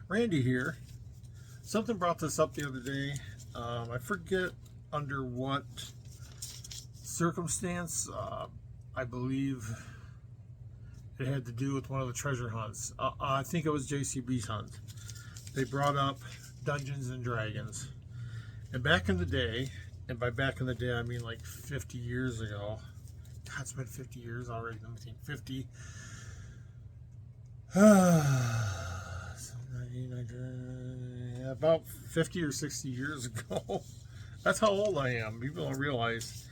Randy here. Something brought this up the other day. I forget under what circumstance. I believe it had to do with one of the treasure hunts. I think it was JCB's hunt. They brought up Dungeons and Dragons. And back in the day, and by back in the day I mean like 50 years ago. God, it's been 50 years already. Let me think. 50. About 50 or 60 years ago. That's how old I am. People don't realize.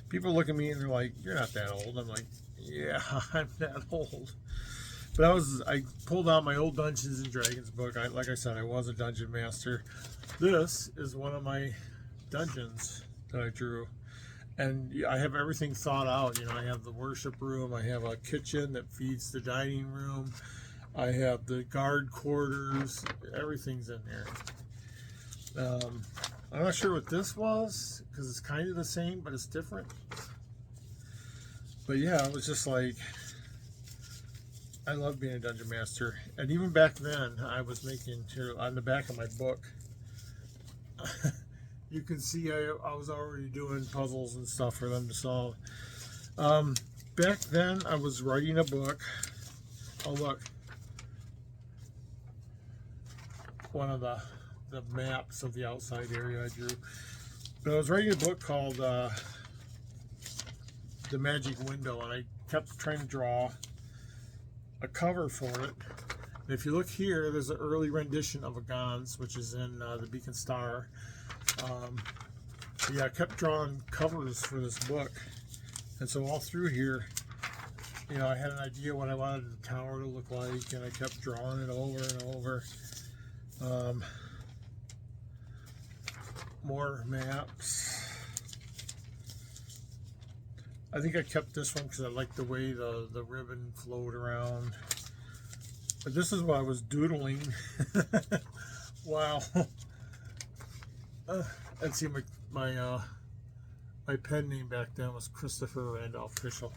People look at me and they're like, "You're not that old." I'm like, "Yeah, I'm that old." But I pulled out my old Dungeons and Dragons book. Like I said, I was a dungeon master. This is one of my dungeons that I drew. And I have everything thought out. I have the worship room. I have a kitchen that feeds the dining room. I have the guard quarters. Everything's in there. I'm not sure what this was because it's kind of the same, but it's different. But yeah, it was just like, I love being a dungeon master. And even back then, I was making, here on the back of my book, you can see I was already doing puzzles and stuff for them to solve. Back then, I was writing a book. Oh, look. One of the maps of the outside area I drew. But I was writing a book called The Magic Window, and I kept trying to draw a cover for it. And if you look here, there's an early rendition of a Gons, which is in the Beacon Star. Yeah, I kept drawing covers for this book. And so all through here, I had an idea what I wanted the tower to look like, and I kept drawing it over and over. More maps. I think I kept this one because I liked the way the ribbon flowed around. But this is what I was doodling. Wow. And see, my pen name back then was Christopher Randolph Fischel.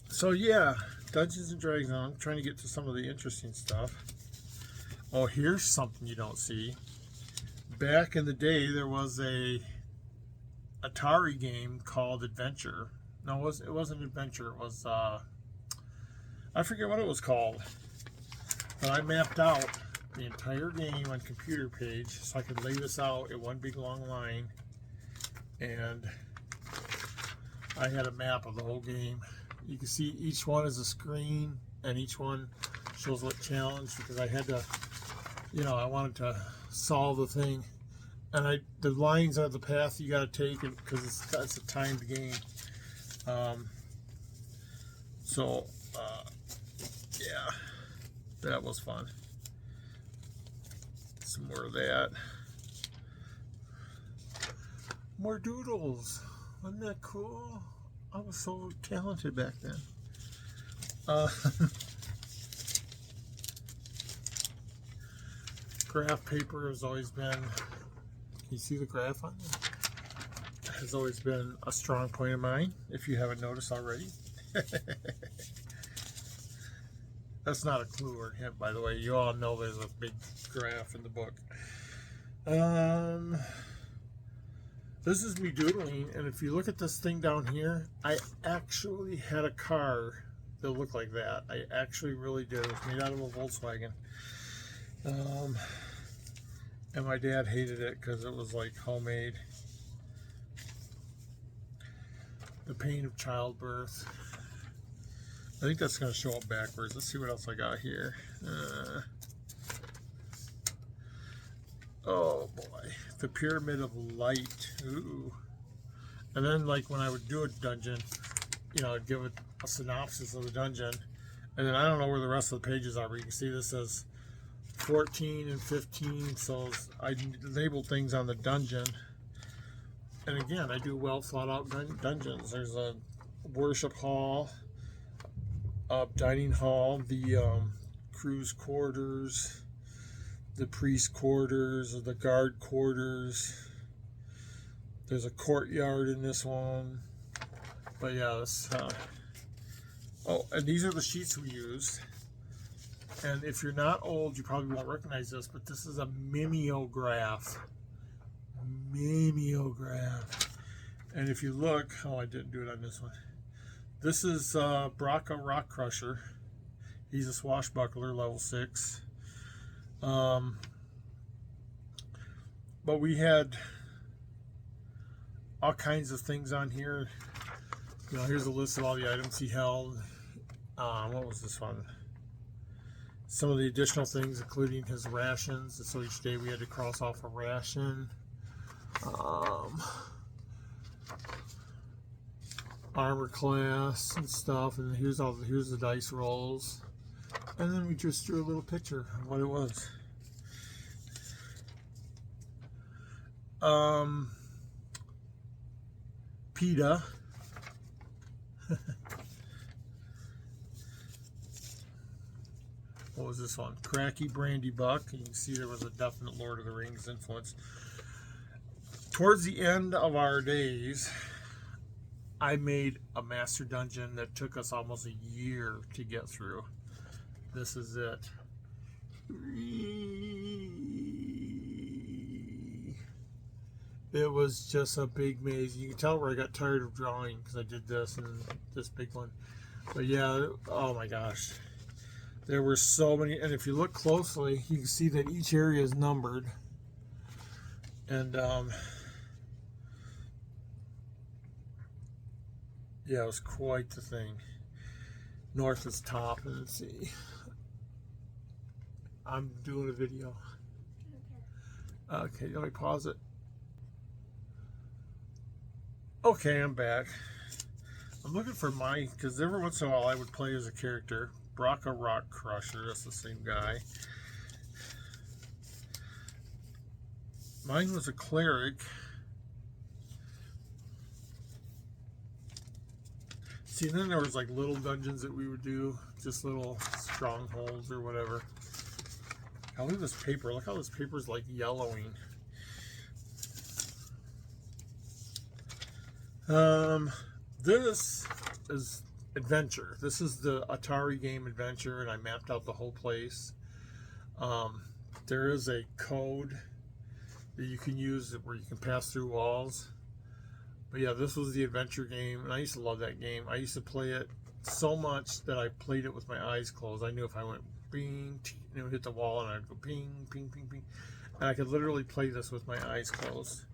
So yeah, Dungeons and Dragons. I'm trying to get to some of the interesting stuff. Oh, here's something you don't see. Back in the day, there was a Atari game called Adventure. No, it wasn't Adventure. It was I forget what it was called. But I mapped out the entire game on computer page so I could lay this out in one big long line, and I had a map of the whole game. You can see each one is a screen, and each one shows what challenge, because I had to, I wanted to solve the thing. And the lines are the path you got to take, because it's a timed game. Yeah, that was fun. Some more of that. More doodles. Wasn't that cool? I was so talented back then. Graph paper has always been, can you see the graph on there? Has always been a strong point of mine, if you haven't noticed already. That's not a clue or a hint, by the way. You all know there's a big graph in the book. This is me doodling, and if you look at this thing down here, I actually had a car that looked like that. I actually really did. It was made out of a Volkswagen. And my dad hated it because it was like homemade. The pain of childbirth. I think that's going to show up backwards. Let's see what else I got here. Oh boy, the Pyramid of Light. Ooh. And then, like, when I would do a dungeon, I'd give it a synopsis of the dungeon, and then I don't know where the rest of the pages are, but you can see this says 14 and 15, so I labeled things on the dungeon. And again, I do well thought out dungeons. There's a worship hall, a dining hall, the crew's quarters, the priest quarters, the guard quarters. There's a courtyard in this one. But yeah, this. Oh, and these are the sheets we used. And if you're not old, you probably won't recognize this, but this is a mimeograph. Mimeograph. And if you look, oh, I didn't do it on this one. This is Braca Rock Crusher. He's a swashbuckler, level 6. But we had all kinds of things on here. You know, here's a list of all the items he held. What was this one? Some of the additional things, including his rations. So each day we had to cross off a ration. Armor class and stuff, and here's the dice rolls, and then we just drew a little picture of what it was. PETA. What was this one? Cracky Brandy Buck. You can see there was a definite Lord of the Rings influence. Towards the end of our days, I made a master dungeon that took us almost a year to get through. This is it. It was just a big maze. You can tell where I got tired of drawing because I did this and this big one. But yeah, oh my gosh. There were so many, and if you look closely, you can see that each area is numbered. And yeah, it was quite the thing. North is top, and let's see. I'm doing a video. Okay, let me pause it. Okay, I'm back. I'm looking for my, because every once in a while I would play as a character. Braca Rock Crusher, that's the same guy. Mine was a cleric. See, then there was like little dungeons that we would do, just little strongholds or whatever. Now look at this paper. Look how this paper is like yellowing. This is Adventure. This is the Atari game Adventure, and I mapped out the whole place. There is a code that you can use where you can pass through walls. But yeah, this was the adventure game, and I used to love that game. I used to play it so much that I played it with my eyes closed. I knew if I went bing, and it would hit the wall, and I'd go ping, ping, ping, ping. And I could literally play this with my eyes closed.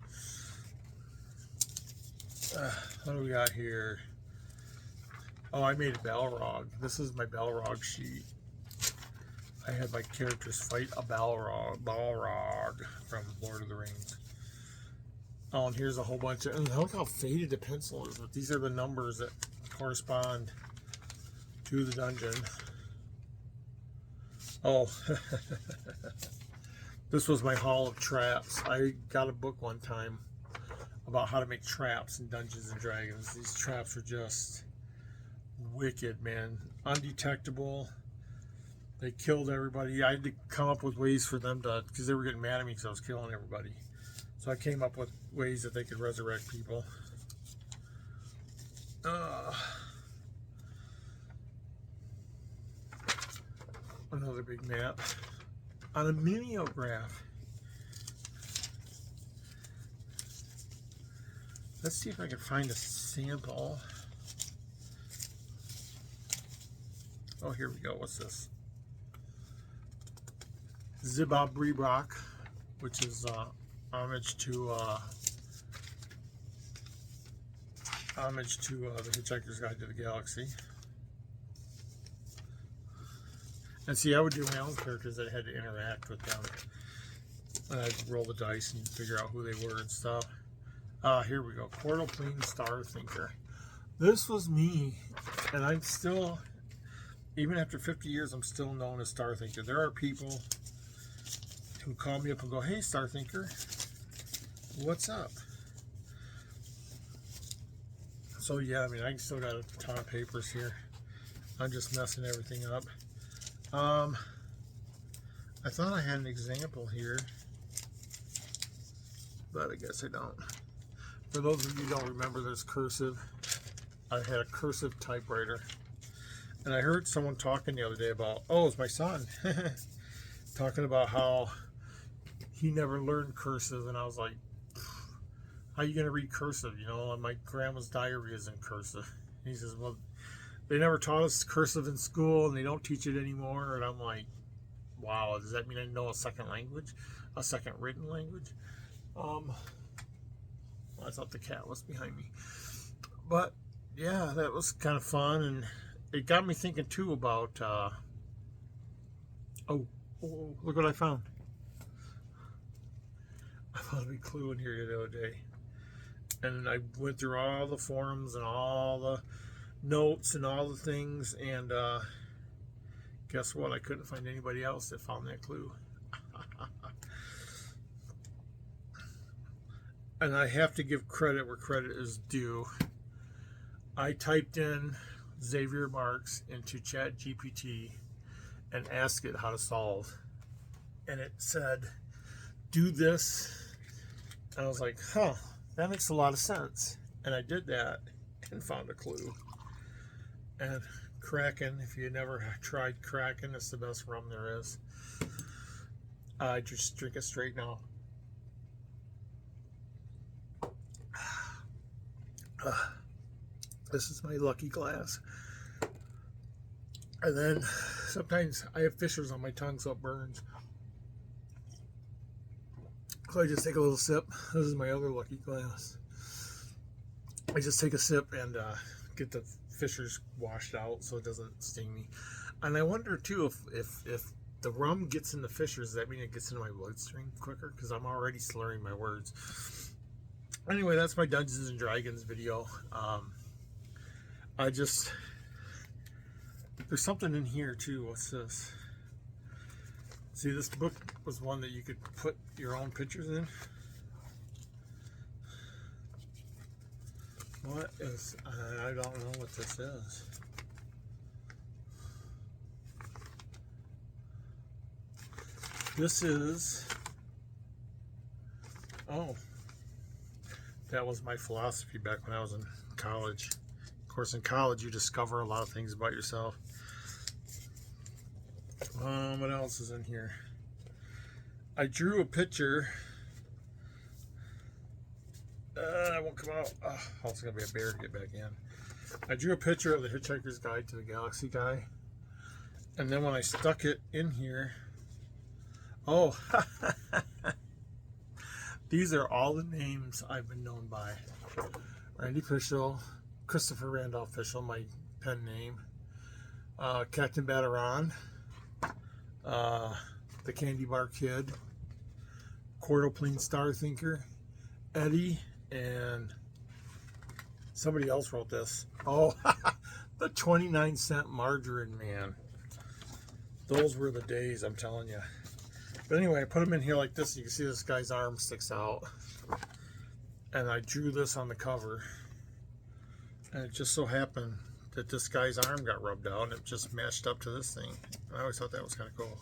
What do we got here? Oh, I made a Balrog. This is my Balrog sheet. I had my characters fight a Balrog from Lord of the Rings. Oh, and here's a whole bunch of, and look how faded the pencil is, but these are the numbers that correspond to the dungeon. Oh, this was my Hall of Traps. I got a book one time about how to make traps in Dungeons and Dragons. These traps are just wicked, man. Undetectable. They killed everybody. I had to come up with ways for them to, because they were getting mad at me because I was killing everybody. So I came up with ways that they could resurrect people. Another big map on a mimeograph. Let's see if I can find a sample. Oh, here we go. What's this? Zibabribrock, which is homage to the Hitchhiker's Guide to the Galaxy. And see, I would do my own characters that I had to interact with them. And I'd roll the dice and figure out who they were and stuff. Here we go. Portal Plane Star Thinker. This was me, and I'm still, even after 50 years, I'm still known as Star Thinker. There are people who call me up and go, "Hey, Star Thinker, what's up?" So yeah, I mean, I still got a ton of papers here. I'm just messing everything up. I thought I had an example here, but I guess I don't. For those of you who don't remember, there's cursive. I had a cursive typewriter. And I heard someone talking the other day about, oh, it's my son, talking about how he never learned cursive. And I was like, how are you going to read cursive? You know, and my grandma's diary is in cursive. And he says, well, they never taught us cursive in school and they don't teach it anymore. And I'm like, wow, does that mean I know a second language, a second written language? I thought the cat was behind me. But yeah, that was kind of fun. And it got me thinking too about, oh, look what I found. I found a big clue in here the other day. And I went through all the forums and all the notes and all the things, and guess what? I couldn't find anybody else that found that clue. And I have to give credit where credit is due. I typed in Xavier Marks into ChatGPT and asked it how to solve, and it said, do this. And I was like, huh, that makes a lot of sense. And I did that and found a clue. And Kraken, if you never tried Kraken, it's the best rum there is. I just drink it straight now. This is my lucky glass. And then sometimes I have fissures on my tongue, so it burns. So I just take a little sip. This is my other lucky glass. I just take a sip and get the fissures washed out so it doesn't sting me. And I wonder too if the rum gets in the fissures, does that mean it gets into my bloodstream quicker? Because I'm already slurring my words. Anyway, that's my Dungeons and Dragons video. There's something in here too. What's this? See, this book was one that you could put your own pictures in. What is, I don't know what this is. This is, oh, that was my philosophy back when I was in college. Of course, in college, you discover a lot of things about yourself. What else is in here? I drew a picture. I won't come out. Oh, it's going to be a bear to get back in. I drew a picture of the Hitchhiker's Guide to the Galaxy guy. And then when I stuck it in here, oh, these are all the names I've been known by. Randy Fischel, Christopher Randolph Fischel, my pen name. Captain Bataran, the Candy Bar Kid, Quartoplean Star Thinker, Eddie, and somebody else wrote this. Oh, the 29-cent margarine man. Those were the days, I'm telling you. But anyway, I put them in here like this. You can see this guy's arm sticks out. And I drew this on the cover. And it just so happened that this guy's arm got rubbed out and it just matched up to this thing. I always thought that was kind of cool.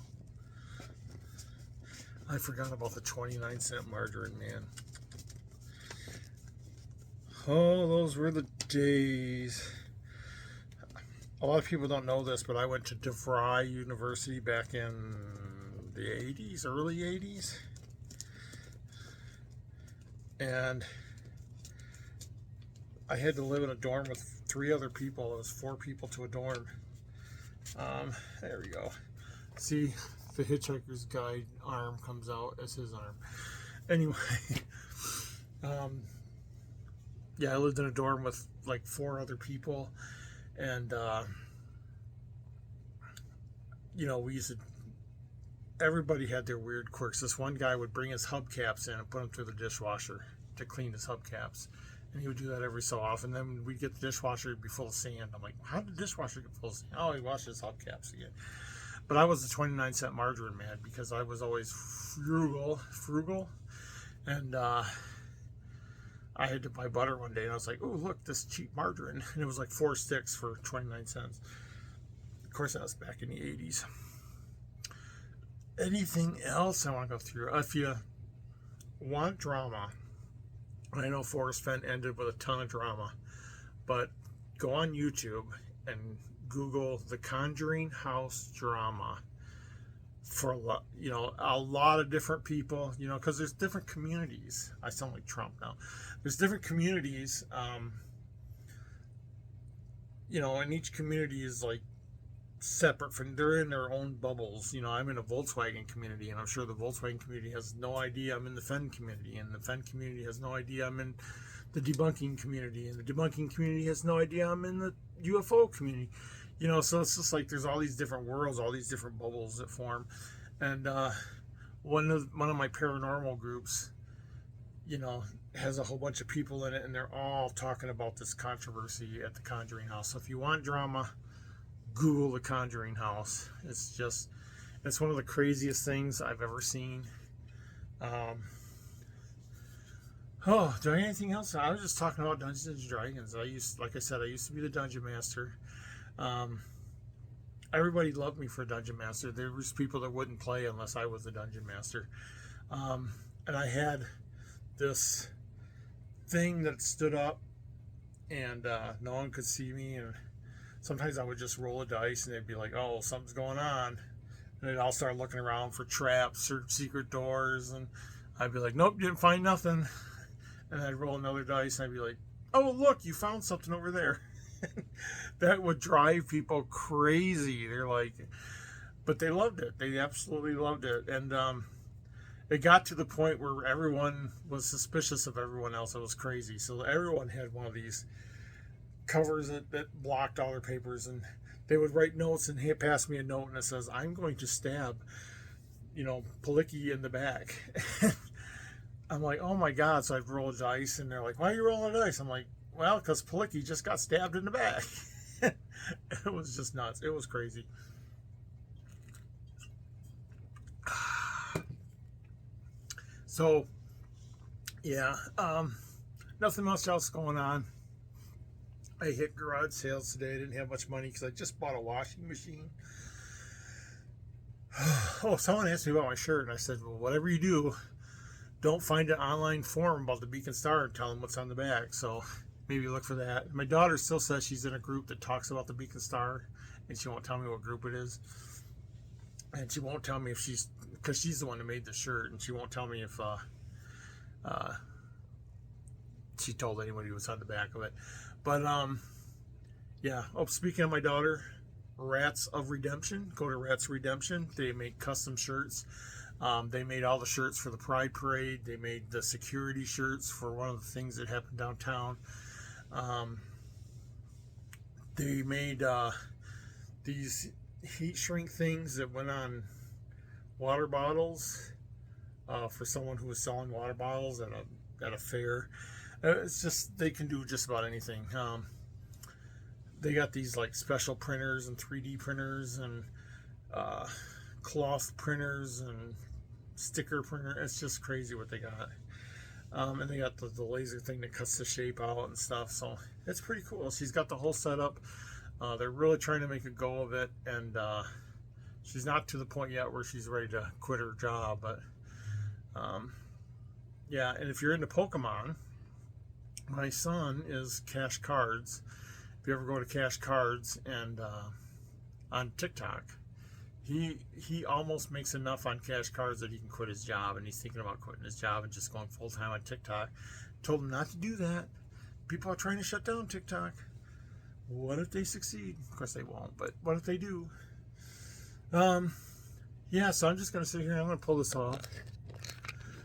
I forgot about the 29-cent margarine man. Oh, those were the days. A lot of people don't know this, but I went to DeVry University back in the 80s, early 80s. And I had to live in a dorm with 3 other people. It was 4 people to a dorm. There we go. See, the Hitchhiker's Guide arm comes out as his arm. Anyway, yeah, I lived in a dorm with like 4 other people, and you know, we used to, everybody had their weird quirks. This one guy would bring his hubcaps in and put them through the dishwasher to clean his hubcaps, and he would do that every so often. Then we'd get the dishwasher be full of sand. I'm like, how did the dishwasher get full of sand? Oh, he washed his hubcaps again. But I was the 29-cent margarine man because I was always frugal, and I had to buy butter one day, and I was like, oh, look, this cheap margarine. And it was like 4 sticks for 29 cents. Of course, that was back in the 80s. Anything else I want to go through? If you want drama, I know Forrest Fenn ended with a ton of drama, but go on YouTube and Google the Conjuring House drama for a lot, a lot of different people, because there's different communities. I sound like Trump now. There's different communities, and each community is like separate from, they're in their own bubbles. I'm in a Volkswagen community, and I'm sure the Volkswagen community has no idea I'm in the Fen community, and the Fen community has no idea I'm in the debunking community, and the debunking community has no idea I'm in the UFO community. So it's just like there's all these different worlds, all these different bubbles that form. And one of my paranormal groups, has a whole bunch of people in it, and they're all talking about this controversy at the Conjuring House. So if you want drama, Google the Conjuring House. It's one of the craziest things I've ever seen. Do I have anything else? I was just talking about Dungeons and Dragons. Like I said, I used to be the dungeon master. Everybody loved me for Dungeon Master. There was people that wouldn't play unless I was the Dungeon Master. And I had this thing that stood up, and no one could see me. And sometimes I would just roll a dice, and they'd be like, "Oh, something's going on." And they'd all start looking around for traps or secret doors, and I'd be like, "Nope, didn't find nothing." And I'd roll another dice, and I'd be like, "Oh, look, you found something over there." That would drive people crazy. They're like, but they loved it. They absolutely loved it. And it got to the point where everyone was suspicious of everyone else. It was crazy. So everyone had one of these covers that blocked all their papers, and they would write notes and pass me a note, and it says, "I'm going to stab, Palicki in the back." I'm like, "Oh my God." So I'd roll a dice, and they're like, "Why are you rolling a dice?" I'm like, "Well, because Palicki just got stabbed in the back." It was just nuts. It was crazy. So, yeah, nothing much else going on. I hit garage sales today. I didn't have much money because I just bought a washing machine. Oh, someone asked me about my shirt, and I said, "Well, whatever you do, don't find an online forum about the Beacon Star and tell them what's on the back." So maybe look for that. My daughter still says she's in a group that talks about the Beacon Star, and she won't tell me what group it is. And she won't tell me if because she's the one who made the shirt, and she won't tell me if she told anybody what's on the back of it. But yeah. Oh, speaking of my daughter, Rats of Redemption. Go to Rats Redemption. They make custom shirts. They made all the shirts for the Pride Parade. They made the security shirts for one of the things that happened downtown. They made these heat shrink things that went on water bottles for someone who was selling water bottles at a fair. It's just, they can do just about anything. They got these like special printers and 3D printers and cloth printers and sticker printer. It's just crazy what they got. And they got the laser thing that cuts the shape out and stuff. So it's pretty cool. She's got the whole setup. They're really trying to make a go of it, and she's not to the point yet where she's ready to quit her job. But yeah, and if you're into Pokemon, my son is Cash Cards. If you ever go to Cash Cards and on TikTok, he almost makes enough on Cash Cards that he can quit his job, and he's thinking about quitting his job and just going full time on TikTok. Told him not to do that. People are trying to shut down TikTok. What if they succeed? Of course they won't, but what if they do? Yeah, so I'm just gonna sit here and I'm gonna pull this off,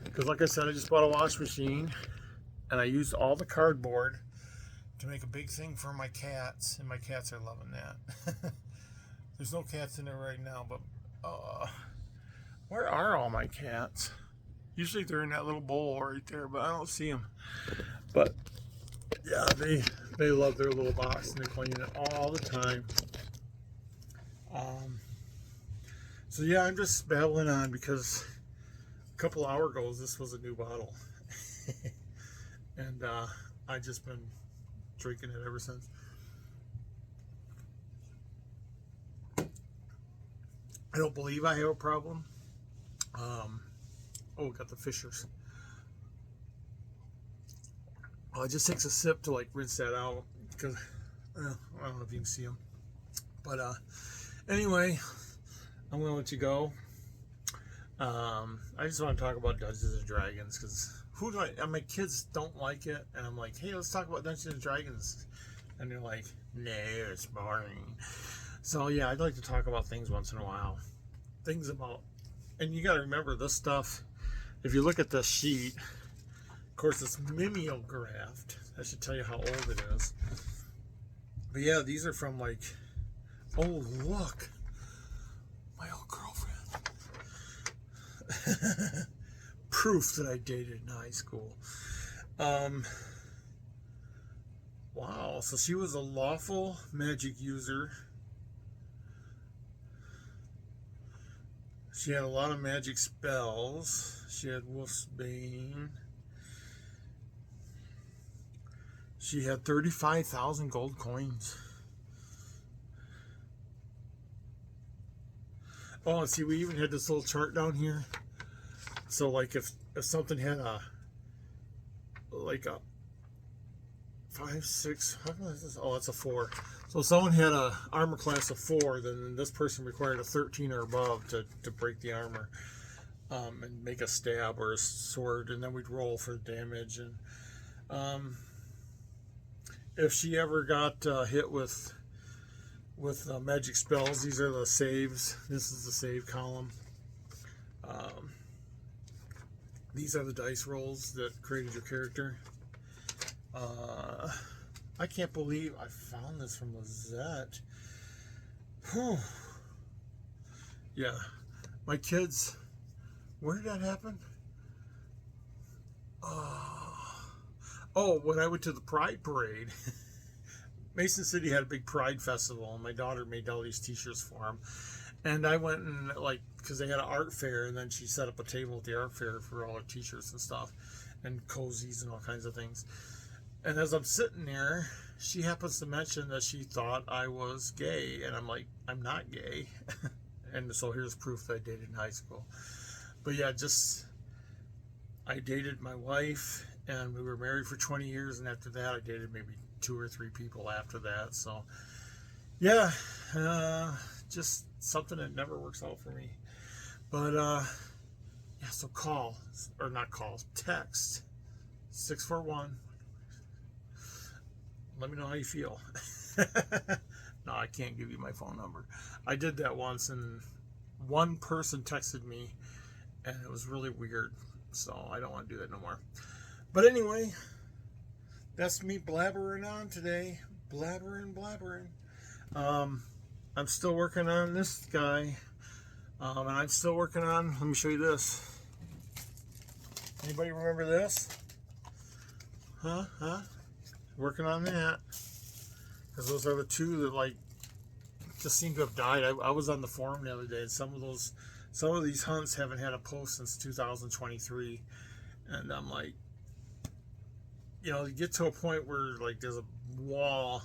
because like I said, I just bought a wash machine, and I used all the cardboard to make a big thing for my cats, and my cats are loving that. There's no cats in there right now, but where are all my cats? Usually they're in that little bowl right there, but I don't see them. But yeah, they love their little box, and they clean it all the time. So yeah, I'm just babbling on because a couple hours ago this was a new bottle, and I just been drinking it ever since. I don't believe I have a problem. Oh, got the Fishers. Well, it just takes a sip to like rinse that out, because I don't know if you can see them. But anyway, I'm gonna let you go. I just want to talk about Dungeons and Dragons because my kids don't like it, and I'm like, hey, let's talk about Dungeons and Dragons, and they're like, no, it's boring. So yeah, I'd like to talk about things once in a while. Things about, and you got to remember this stuff. If you look at this sheet, of course, it's mimeographed. That should tell you how old it is. But yeah, these are from like, oh look, my old girlfriend. Proof that I dated in high school. Wow, so she was a lawful magic user. She had a lot of magic spells. She had Wolf's Bane. She had 35,000 gold coins. Oh, and see, we even had this little chart down here. So, like, if something had a 5, 6, how is this? Oh, it's a 4. So if someone had a armor class of 4, then this person required a 13 or above to break the armor, and make a stab or a sword, and then we'd roll for damage. And if she ever got hit with magic spells, these are the saves. This is the save column. These are the dice rolls that created your character. I can't believe I found this from Lizette. Whew. Yeah, my kids. Where did that happen? Oh, when I went to the Pride Parade. Mason City had a big Pride Festival, and my daughter made all these T-shirts for them. And I went and, like, because they had an art fair, and then she set up a table at the art fair for all her T-shirts and stuff, and cozies and all kinds of things. And as I'm sitting there, she happens to mention that she thought I was gay, and I'm like, I'm not gay. And so here's proof that I dated in high school. But yeah, I dated my wife, and we were married for 20 years, and after that I dated maybe 2 or 3 people after that. So yeah, just something that never works out for me. But yeah, so text 641. Let me know how you feel. No, I can't give you my phone number. I did that once, and one person texted me, and it was really weird. So I don't want to do that no more. But anyway, that's me blabbering on today. Blabbering. I'm still working on this guy. And I'm still working on, let me show you this. Anybody remember this? Huh? Working on that. Because those are the two that, like, just seem to have died. I was on the forum the other day, and some of these hunts haven't had a post since 2023. And I'm like, you get to a point where, like, there's a wall.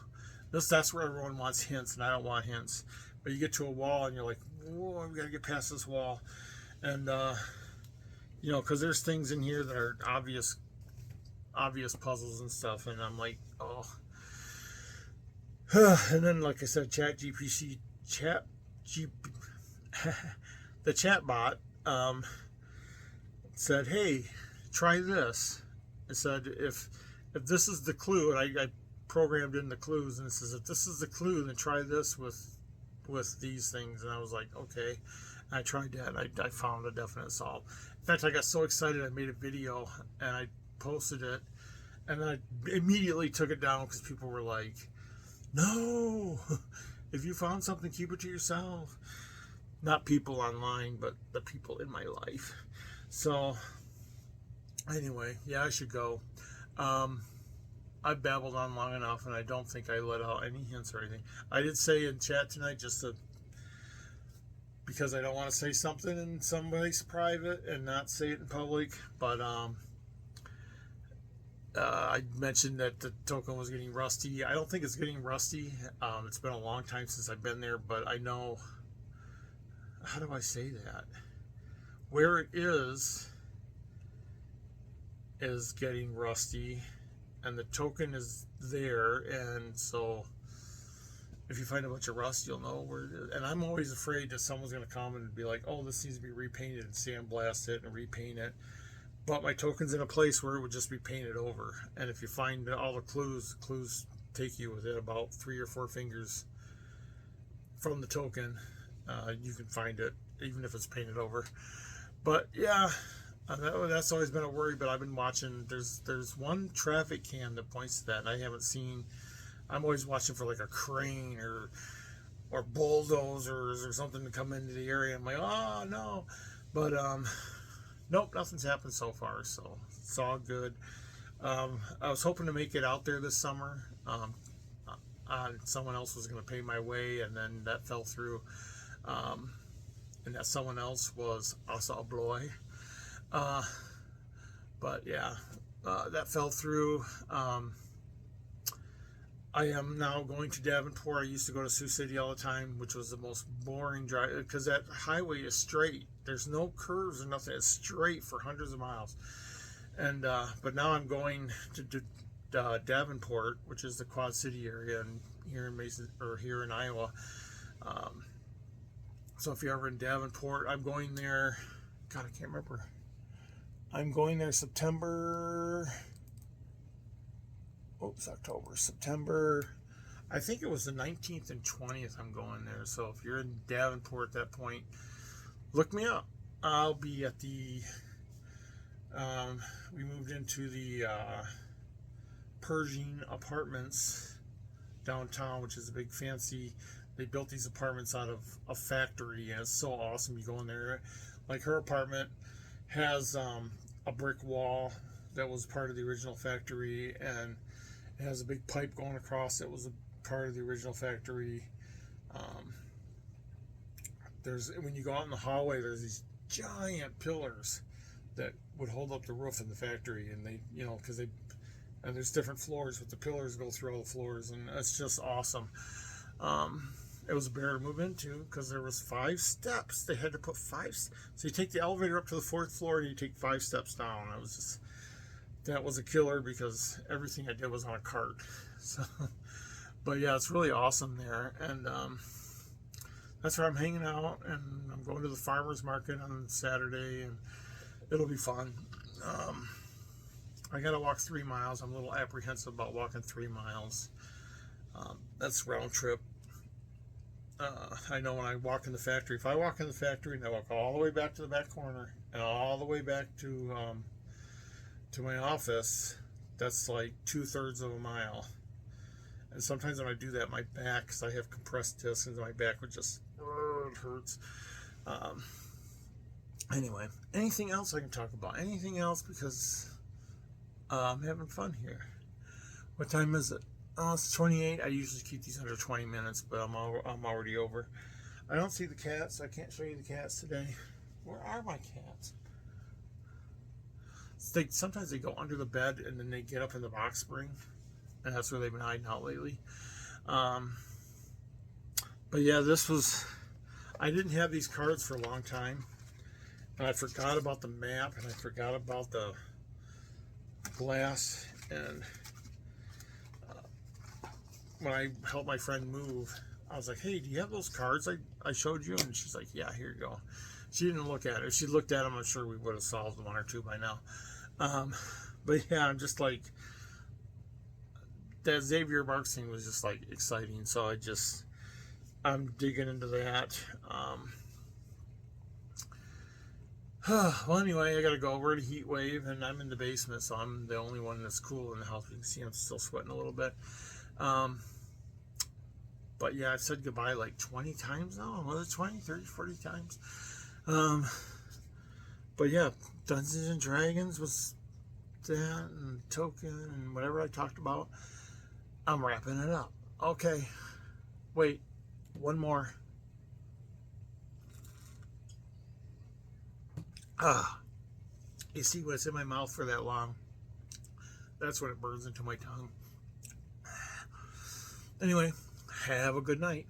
That's where everyone wants hints, and I don't want hints. But you get to a wall, and you're like, whoa, we got to get past this wall. And, because there's things in here that are obvious puzzles and stuff, and I'm like, oh. And then, like I said, the chat bot said, hey, try this. It said, if this is the clue, and I programmed in the clues, and it says, if this is the clue, then try this with these things. And I was like, okay. And I tried that, and I found a definite solve. In fact, I got so excited I made a video, and I posted it, and then I immediately took it down because people were like, no, if you found something, keep it to yourself. Not people online, but the people in my life. So anyway, yeah, I should go. I've babbled on long enough, and I don't think I let out any hints or anything. I did say in chat tonight, because I don't want to say something in somebody's private and not say it in public, but I mentioned that the token was getting rusty. I don't think it's getting rusty. It's been a long time since I've been there, but I know, how do I say that? Where it is getting rusty, and the token is there, and so if you find a bunch of rust, you'll know where it is. And I'm always afraid that someone's going to come and be like, oh, this needs to be repainted, and sandblast it and repaint it. But my token's in a place where it would just be painted over. And if you find all the clues take you within about 3 or 4 fingers from the token. You can find it, even if it's painted over. But yeah, that's always been a worry. But I've been watching. There's one traffic cam that points to that, and I haven't seen. I'm always watching for like a crane or bulldozers or something to come into the area. I'm like, oh no, but nope, nothing's happened so far, so it's all good. I was hoping to make it out there this summer. Someone else was going to pay my way, and then that fell through. And that someone else was Asa Abloy. But yeah, that fell through. I am now going to Davenport. I used to go to Sioux City all the time, which was the most boring drive because that highway is straight. There's no curves or nothing. It's straight for hundreds of miles. And but now I'm going to Davenport, which is the Quad City area, and here in Mason or here in Iowa. So if you're ever in Davenport, I'm going there. God, I can't remember. I'm going there September. October, September. I think it was the 19th and 20th. I'm going there. So if you're in Davenport at that point, look me up. I'll be at the. We moved into the Pershing Apartments downtown, which is a big fancy. They built these apartments out of a factory, and it's so awesome. You go in there, like her apartment has a brick wall that was part of the original factory, and it has a big pipe going across that was a part of the original factory. When you go out in the hallway, there's these giant pillars that would hold up the roof in the factory, and and there's different floors, but the pillars go through all the floors, and it's just awesome. It was a bear to move into because there was 5 steps. They had to put 5. So you take the elevator up to the 4th floor, and you take 5 steps down. That was a killer because everything I did was on a cart. So, but yeah, it's really awesome there, and that's where I'm hanging out. And I'm going to the farmers market on Saturday, and it'll be fun. I gotta walk 3 miles. I'm a little apprehensive about walking 3 miles. That's round trip. I know when I walk in the factory, if I walk in the factory and I walk all the way back to the back corner and all the way back to my office, that's like 2/3 of a mile. And sometimes when I do that, my back, because I have compressed discs, and my back would just, it hurts. Anyway, anything else I can talk about? Anything else? Because I'm having fun here. What time is it? Oh, it's 28. I usually keep these under 20 minutes, but I'm already over. I don't see the cats. So I can't show you the cats today. Where are my cats? Sometimes they go under the bed and then they get up in the box spring, and that's where they've been hiding out lately. But yeah, I didn't have these cards for a long time, and I forgot about the map, and I forgot about the glass. And when I helped my friend move, I was like, hey, do you have those cards I showed you? And she's like, yeah, here you go. She didn't look at it. If she looked at them, I'm sure we would have solved 1 or 2 by now. But yeah, I'm just like, that Xavier Marks thing was just like exciting. So I'm digging into that. Well, anyway, I gotta go. We're at a heat wave, and I'm in the basement, so I'm the only one that's cool in the house. You can see I'm still sweating a little bit. But yeah, I've said goodbye like 20 times now. Was it 20, 30, 40 times? But yeah, Dungeons and Dragons was that, and Token, and whatever I talked about. I'm wrapping it up. Okay. Wait, one more. You see what's in my mouth for that long? That's when it burns into my tongue. Anyway, have a good night.